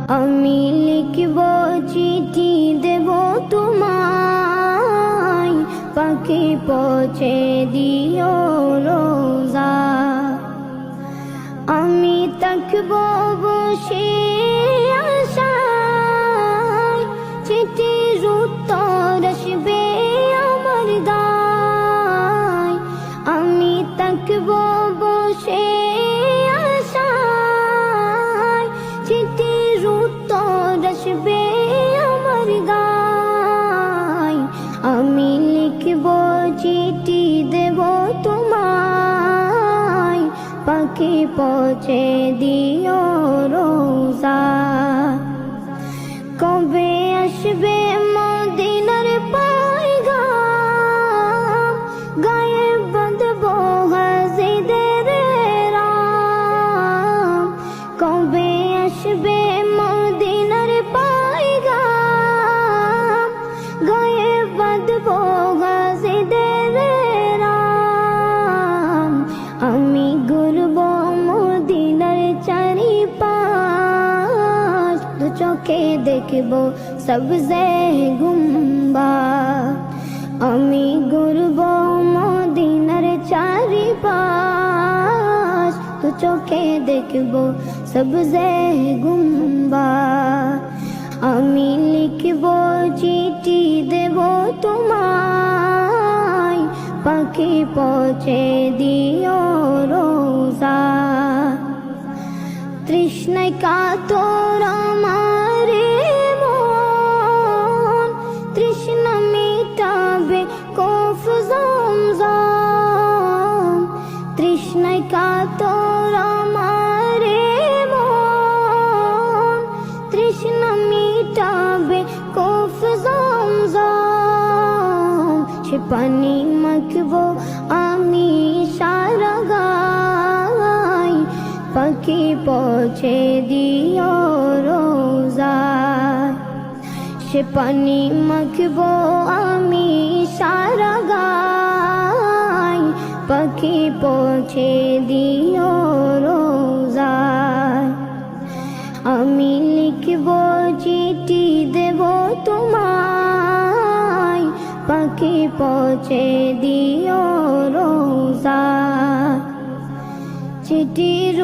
আমি লিখব চিঠি দেব তোমায়, পাখি পৌঁছে দিও রোজা। আমি থাকব বসে আশায়, চিঠির উত্তর আসবে আমার গায়। আমি থাকব বসে আশায়, চিঠির উত্তর আসবে আমার গায়। আমি লিখব চিঠি দেব তোমায়, পাখি পৌঁছে দিও রোজা। কবে আসবে মদিনার পয়গাম, গায়ে বাঁধব হাজিদের রাম। কবে আসবে মদিনার পয়গাম, গায়ে বাঁধব হাজিদের রাম। আমি ঘুরব মদিনার চারিপাশ, দু চোখে দেখব সবজে গুম্বাদ। আমি ঘুরব মদিনার চারিপাশ, দু চোখে দেখব সবজে গুম্বাদ। আমি লিখব চিঠি দেব তোমায়, পাখি পৌঁছে দিও রোজা। তৃষ্ণায় কাতর আমার মন, তৃষ্ণা মিটাবে কফ জমজম। তৃষ্ণায় কাতর আমার মন, তৃষ্ণা মিটাবে কফ জমজম। সে পানি মাখব আমি সারা গায়, পাখি পৌঁছে দিও রোজা। সে পানি মাখব আমি সারা গায়, পাখি পৌঁছে দিও রোজা। আমি লিখব চিঠি দেব তোমায়, পাখি পৌঁছে দিও রোজা। চিঠির